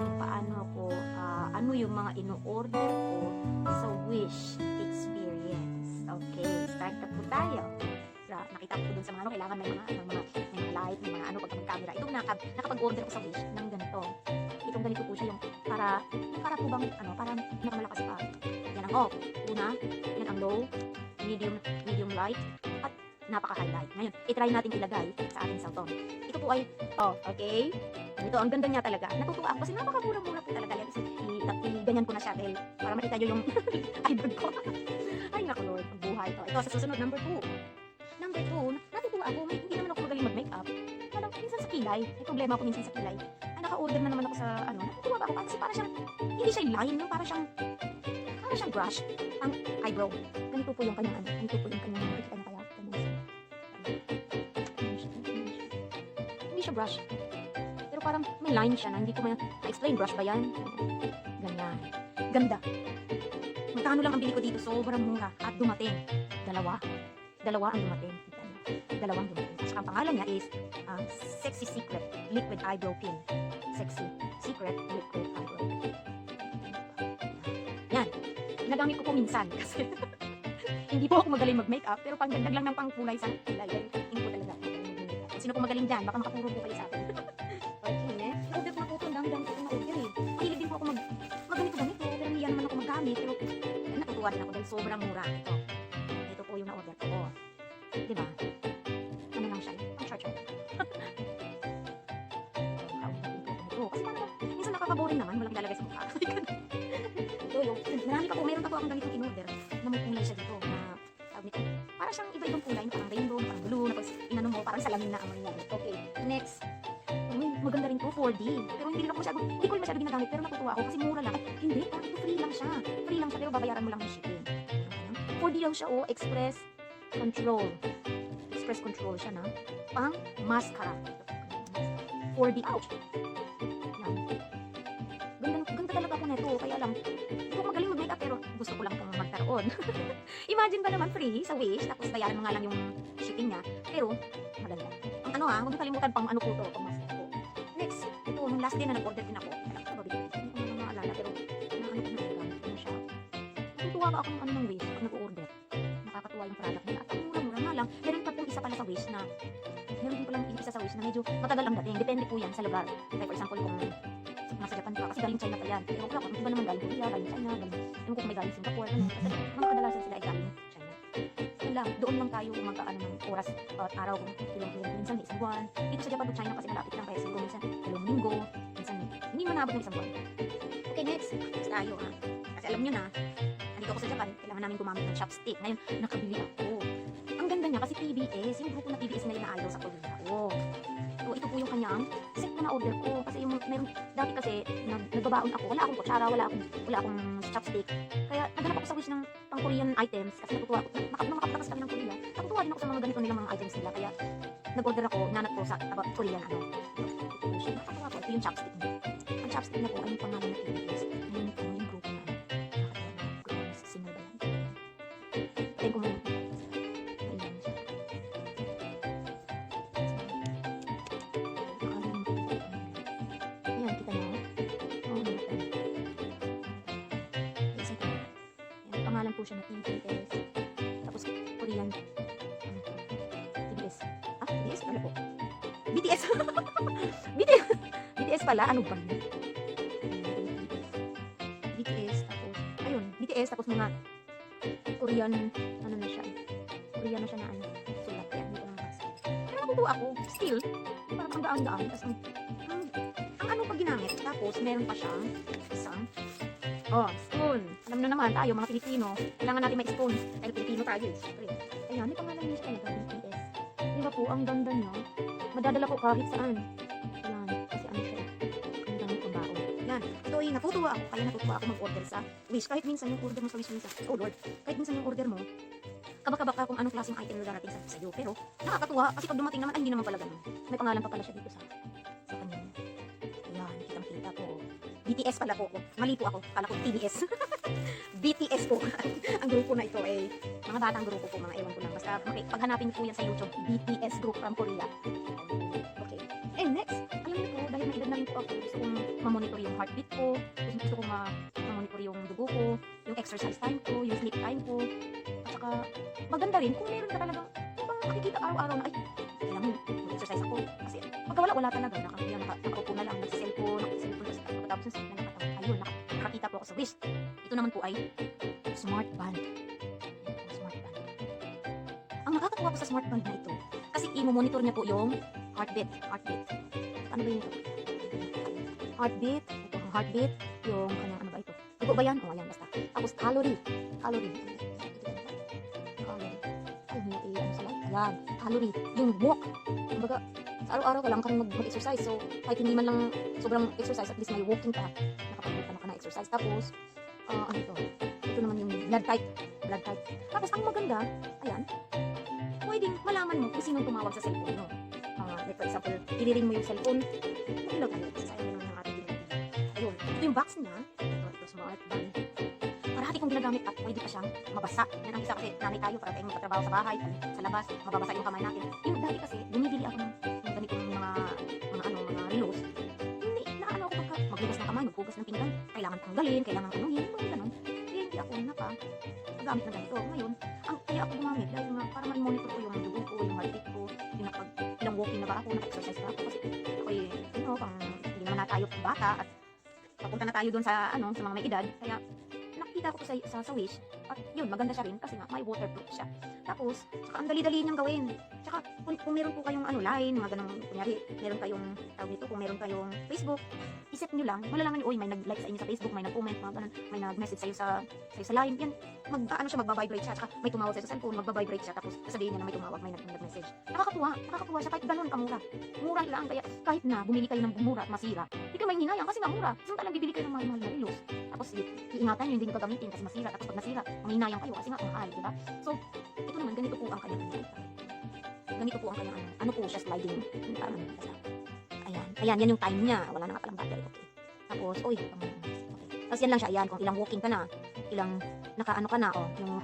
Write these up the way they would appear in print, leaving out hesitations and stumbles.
kung ano yung mga ino-order ko sa Wish experience. Okay, start na po tayo. Nakita ko dun sa mga kailangan may mga light, may mga pag camera. Ito nakapag-order ko sa Wish ng ganito. Itong ganito po siya yung para po bang para nakamalakas pa. Yan ang off. Una, yan ang low, medium light, at napaka-highlight. Ngayon, i-try natin ilagay sa ating cellphone. Ito po ay okay. Ito, ang ganda niya talaga. Natutuwa ako kasi napakamura-mura po talaga. Ganyan ko na siya dahil para makita nyo yung eyebrow ko. Ay, naku Lord, ang buhay to. Ito, sa susunod, number 2. Number 2, natutuwa ako. Hindi naman ako magaling mag-makeup. Walang, minsan sa kilay. May problema ako minsan sa kilay. Naka-order na naman ako sa, natutuwa ako kasi para siyang, hindi siya line, no? Para siyang brush. Ang eyebrow. Ganito po yung kanyang, ganito po yung kanyang, makikita niya kaya. Hindi siya brush. Pero parang may line siya na hindi ko ma-explain. Brush ba yan? Ganyan. Ganda. Magkano lang ang bili ko dito? Sobrang mura. At dumating. Dalawa ang dumating. Dalawang dumating. At saka ang pangalan niya is Sexy Secret Liquid Eyebrow Pin. Sexy Secret Liquid Eyebrow Pin. Yan. Nagamit ko po minsan kasi hindi po ako magaling mag-makeup pero pangdagdag lang ng pangkulay sa kilay. Hindi po talaga magaling mag-makeup. Sino po magaling dyan? Baka makaturo po kayo sa akin. Okay, order ko na po ito. Ang dami ko na-order eh. Mahilig din po ako mag-ganito-ganito pero hindi naman ako mag-gamit pero natutuwa din ako dahil sobrang mura. Ito po yung na-order ko. Diba? Ano lang siya? Ang char-char. Kasi parang minsan nakaka-boring naman. Walang ilalagay sa mukha. Ito yung, meron pa po akong ganitong in-order na may kulay siya dito na para siyang iba-ibang kulay na parang rainbow, parang blue, na pag inano mo, parang salamin na amoy niya. Okay, next. Maganda rin to, 4D. Pero hindi ko masyado ginagamit pero natutuwa ako kasi mura lang. Ay, hindi, parang ito free lang siya. Free lang siya pero babayaran mo lang ng shipping. 4D lang siya, Express Control siya na. Pang mascara. 4D, ouch. Yan. Ganda talaga ako nito. Kaya lang, hindi ko magaling mag-makeup pero gusto ko lang itong magkaroon. Imagine ba naman free sa Wish, tapos bayaran mo nga lang yung shipping niya. Pero, maganda. Ang huwag mo kalimutan pang po to, pang mascara po. Next, ito, nung last day na nag-order din ako. Hindi ko na maalala, pero naano ko na siya. Natutuwa ka ako ng Wish pag nag-order. Nakakatuwa yung product nila. At ang mura-mura nga lang, meron pa pong isa pala sa Wish na, meron din palang isa sa Wish na medyo matagal ang dating. Depende po yan sa lugar. Like for example, kung nasa Japan ka, kasi galing China pa yan. Pero kung iba naman galing Korea, galing China, ewan ko kung may galing Singapore, kasi mga kadalasan sila ay galing China. So lang, doon lang tayo magkaano ng oras at araw kung ilang minsan isang buwan. Dito sa Japan o China kasi malapit lang kaya siguro minsan dalawang linggo, minsan hindi manabot ng isang buwan. Okay, next tayo kasi alam nyo na, nandito ako sa Japan, kailangan namin gumamit ng chopstick. Ngayon, nakabili ako. Ang ganda niya kasi TBS, yung grupo na TBS na ina-idol sa Korea. So, ito po yung kanyang set ko na order ko. Kasi yung meron, dati kasi nagbabaon ako. Wala akong kutsara, wala akong chopstick. Kaya naghanap ako sa Wish ng pang Korean items. Kasi natutuwa ako. Nung makapagtakas kami ng Korea, natutuwa din ako sa mga ganito nilang mga items nila. Kaya nag-order ako, nanat ko sa about Korean nakakatawa ko. Ito yung chopstick niya. Ang chopstick niya po ay yung pangalan ng TBS. Yung grupo na singer ba yan? Tayo ko muna. Pangalan po siya na TBS. Tapos Korean TBS. TBS? Ano po? BTS! BTS pala. Ano ba yun? BTS. Tapos, ayun. BTS. Tapos mga Korean, ano na siya. Korean na siya na sulat. Kaya hindi ko naman kasi. Pero natutuwa ako. Still, parang ang gaan-gaan. Tapos ang ano pag ginamit. Tapos, meron pa siyang isang spoon. Alam nyo naman, tayo mga Pilipino, kailangan natin may spoon. Dahil Pilipino tayo, siyempre. Ayan, may pangalan niya siya talaga, BTS. Di ba po, ang ganda niya. Madadala ko kahit saan. Ayan, kasi ano siya. Ang dami kong baon. Yan, ito ay natutuwa ako. Kaya natutuwa ako mag-order sa Wish. Kahit minsan yung order mo sa Wish minsan. Oh Lord, kahit minsan yung order mo, kabak-kabak ka kung anong klaseng item na darating sa iyo. Pero, nakakatuwa. Kasi pag dumating naman, ay hindi naman pala ganun. May pangalan pa pala siya dito sa kanya. Ayan, kitang-kita po. BTS pala po. Mali po ako. Kala ko TBS. BTS po. Ang grupo na ito ay mga batang grupo po, mga ewan ko lang. Basta paghanapin po yan sa YouTube, BTS group from Korea. Okay. And next, alam niyo po, dahil may edad na rin po ako, gusto kong ma-monitor yung heartbeat ko, gusto kong ma-monitor yung dugo ko, yung exercise time ko, yung sleep time ko. At saka, maganda rin kung meron ka talagang, yung bang nakikita araw-araw na, ay, kailangan mag-exercise ako. Kasi, pagka wala talaga, nakaupo na lang, nagsiselfone, kasi pagkatapos ng sakit na nakatawa. Ayun, nakakita po ako sa wish. Ito naman po ay, smart band. Smart band. Ang nakakatuwa po sa smart band na ito, kasi i-monitor niya po yung heartbeat. Ano ba yun ito? Heartbeat, ito ang heartbeat, yung kanyang ano ba ito? Dugo ba yan? O, ayan, basta. Tapos calorie. Ay, hindi ano sa light. Ayan, calorie. Yung walk. Kumbaga, sa araw-araw ka lang ka rin mag-exercise. So, kahit hindi man lang sobrang exercise, at least may walking ka. Nakapag-walk ka na exercise. Tapos, ano ito? Ito naman yung blood type. Tapos, ang maganda, ayan, pwedeng malaman mo kung sinong tumawag sa cellphone mo. Like for example, iliring mo yung cellphone, mag-ilaw tayo. Sayang naman yung ating ginagawa. Ayun, ito yung box niya. Ito smart band. Parati kong ginagamit at pwede pa siyang mabasa. Yan ang isa kasi, nanay tayo para tayong magtatrabaho sa bahay, sa labas, mababasa yung kamay natin. Yung dati kasi, bumibili ako ng ganitong mga relos. Hindi, naano ako pagka maghugas ng kamay, maghugas ng pinggan. Kailangan tanggalin, kailangan anuhin, mga ganun. Kaya hindi ako nakagamit ng ganito. Ngayon, kaya ako gumamit dahil nga para ma-monitor ko yung dugo ko, yung heartbeat ko, yung ilang walking na ba ako, naka-exercise ba ako kasi ako hindi naman na tayo bata at papunta na tayo doon sa mga may edad. Kaya nakita ko sa Wish at yun, maganda siya rin kasi nga may waterproof siya. Tapos, saka ang dali-dali niyang gawin. Saka kung meron po kayong line, mga ganun, kunyari, meron kayong tawag dito, kung meron kayong Facebook, iset niyo lang, malalaman niyo, may nag-like sa inyo sa Facebook, may nag-comment, mga ganun, may nag-message sa'yo sa line, yan, magbabibrate siya, saka may tumawag sa'yo sa cellphone, magbabibrate siya, tapos sasabihin niya na may tumawag, may nag-message. Nakakatuwa siya, kahit ganun kamura. Mura lang, kaya kahit na bumili kayo ng mura at masira, hindi ka may hinayang kasi nga mura. Samantalang bibili kayo ng mahal-mahal na relos. Tapos iingatan niyo, hindi niyo gagamitin kasi masira, tapos pag nasira, manghinayang kayo kasi nga mahal, di ba? So, ito naman, ganito po ang kanyang ano po siya, sliding, basta. Ayan, yan yung time niya, wala na nga palang battery, okay. Tapos, okay. Tapos yan lang siya, ayan, kung ilang walking ka na, ilang nakaano ka na, yung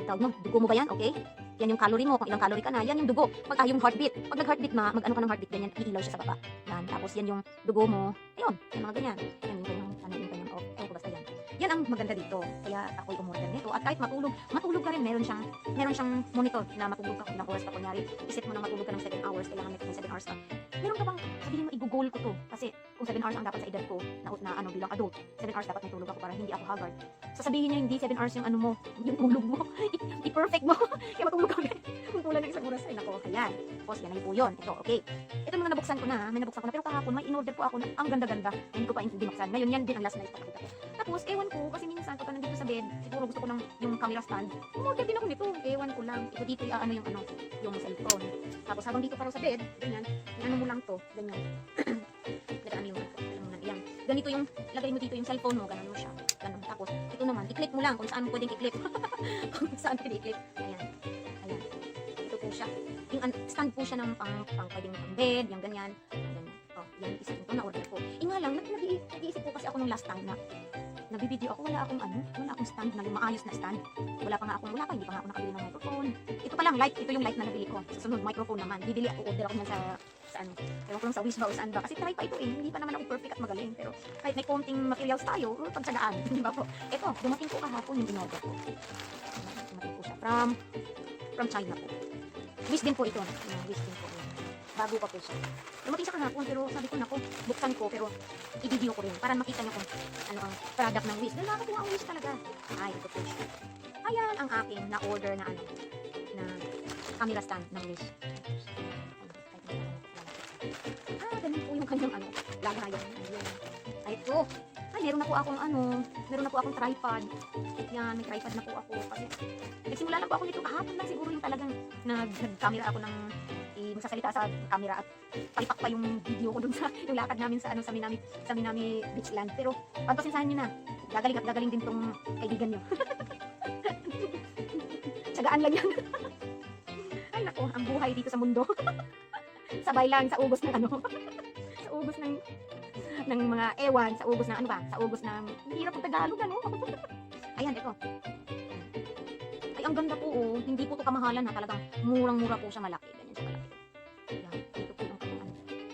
tawag mo, dugo mo ba yan, okay? Yan yung calorie mo, kung ilang calorie ka na, yan yung dugo, yung heartbeat. Pag nag-heartbeat mag-ano ka ng heartbeat, ganyan, iilaw siya sa baba. Yan, tapos yan yung dugo mo, ayun, yung mga ganyan. Yan yung kanyang off, ko basta yan. Yan ang maganda dito, kaya ako'y umorder nito. At kahit matulog ka rin, meron siyang monitor na matulog ka, ilang oras ka, kunyari, iset mo na matulog ka ng 7 hours, kailangan may 7 hours ka. Meron ka bang, sabihin mo, i-goal ko to, kasi kung 7 hours ang dapat sa edad ko, na bilang adult, 7 hours dapat may tulog ako para hindi ako haggard. Sasabihin niya hindi 7 hours yung yung tulog mo, i-perfect mo, kaya matulog ka ulit. Kung tulad ng isang oras, ay nako, ayan. Tapos yan ay po yun, ito, okay. Ito mga nabuksan ko na, pero kahapon may in-order po ako na ang ganda-ganda, hindi ko pa binuksan. Ngayon yan din ang last na ipapakita ko. Tapos, ewan ko, kasi minsan pagka nandito sa bed, siguro gusto ko ng yung camera stand, umorder din ako nito, ewan ko lang. Ito dito yung cellphone. Tapos habang dito pa sa bed, ganyan, mo lang to, ganyan. Yan. Ganito yung, lagay mo dito yung cellphone mo, ganun mo siya. Ganun. Tapos, ito naman, i-click mo lang kung saan mo pwedeng i-click. Kung saan pwedeng i-click. Ayan. Ito po siya. Yung stand po siya ng pwedeng pang bed, yung ganyan. Ganyan. Oh, yan, isa ito na-order ko. Nga lang, nag-iisip po kasi ako nung last time na nagbibideo ako, wala akong stand na yung maayos na stand. Hindi pa nga ako nakabili ng microphone. Ito pa lang, ito yung light na nabili ko. Sa sunod, microphone naman. Order ako niyan sa ewan ko lang sa Wish ba o saan ba. Kasi try pa ito hindi pa naman ako perfect at magaling. Pero kahit may konting materials tayo, pagsagaan, di ba po? Ito, dumating po kahapon yung in-order ko. Dumating po siya from China po. Wish din po ito. Wish din po. Bago pa po siya. Dumating siya kahapon, pero sabi ko, nako, buksan ko, pero i-video ko rin para makita niyo kung ano ang product ng Wish. Dahil nakakatuwa ang Wish talaga. Ay, ito po siya. Ayan ang aking na-order na na camera stand ng Wish. Ganun po yung kanyang lagayan. Ay, ito. Ay, meron na po akong tripod. Yan, may tripod na po ako. Kasi, nagsimula lang po ako nito. Kahapon lang siguro yung talagang nag-camera ako ng magsasalita sa camera at palipak pa yung video ko dun sa yung lakad namin sa Minami Beachland. Pero, pagpasensahan nyo na, gagaling din tong kaibigan nyo. Tsagaan lang yan. Ay, nako, ang buhay dito sa mundo. Sabay lang sa ugos ng sa ugos ng mga ewan, sa ugos ng sa ugos ng hirap ng Tagalog, Ayan, ito. Ay, ang ganda po, hindi po to kamahalan, talagang murang-mura po siya, malaki, ganyan siya kalaki. Ayan, dito po yung kanyang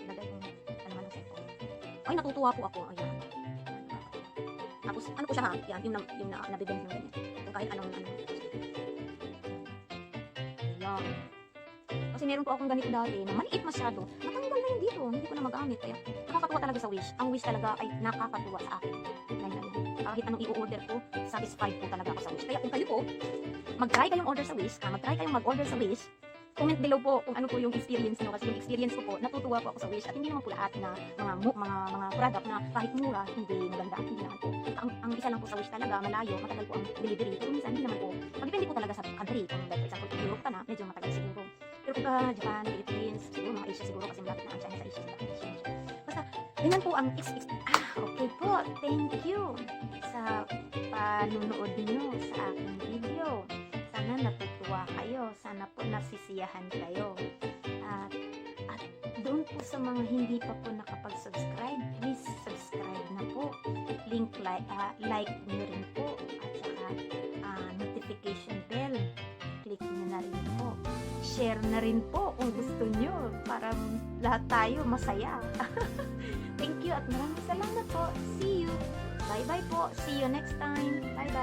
lagay kong ng cellphone. Ay, natutuwa po ako. Ayan. Tapos, ano po siya ha? Yan, yung nabibend ng ganyan. Kung kahit anong. Ayan. Kasi meron po akong ganito dati na maliit masyado. Natanggal na yun dito. Hindi ko na magamit. Kaya, nakakatuwa talaga sa Wish. Ang Wish talaga ay nakakatuwa sa akin. Kahit anong i-order ko, satisfied po talaga ako sa Wish. Kaya kung kayo po, mag-try kayong order sa Wish, mag-try kayong mag-order sa Wish, comment below po kung ano po yung experience nyo. Kasi yung experience ko po, natutuwa po ako sa Wish. At hindi naman po lahat na mga product na kahit mura, hindi maganda. Hindi naman po. Ang isa lang po sa Wish talaga, malayo, matagal po ang delivery. Pero minsan, hindi naman po. Magdepende po talaga sa country. Kung like, for example, Europe ka na, medyo matagal siguro. Pero kung Japan, Philippines, siguro mga Asia siguro kasi malapit na ang China sa Asia. Basta, ganyan po ang okay po. Thank you sa panunood niyo sa aking video. Sana natutuwa kayo. Sana po nasisiyahan kayo. At doon po sa mga hindi pa po nakapag-subscribe, please subscribe na po. Link like nyo rin po. At saka notification bell. Click nyo na rin po. Share na rin po kung gusto nyo para lahat tayo masaya. Thank you at maraming salamat po. See you. Bye-bye po. See you next time. Bye-bye.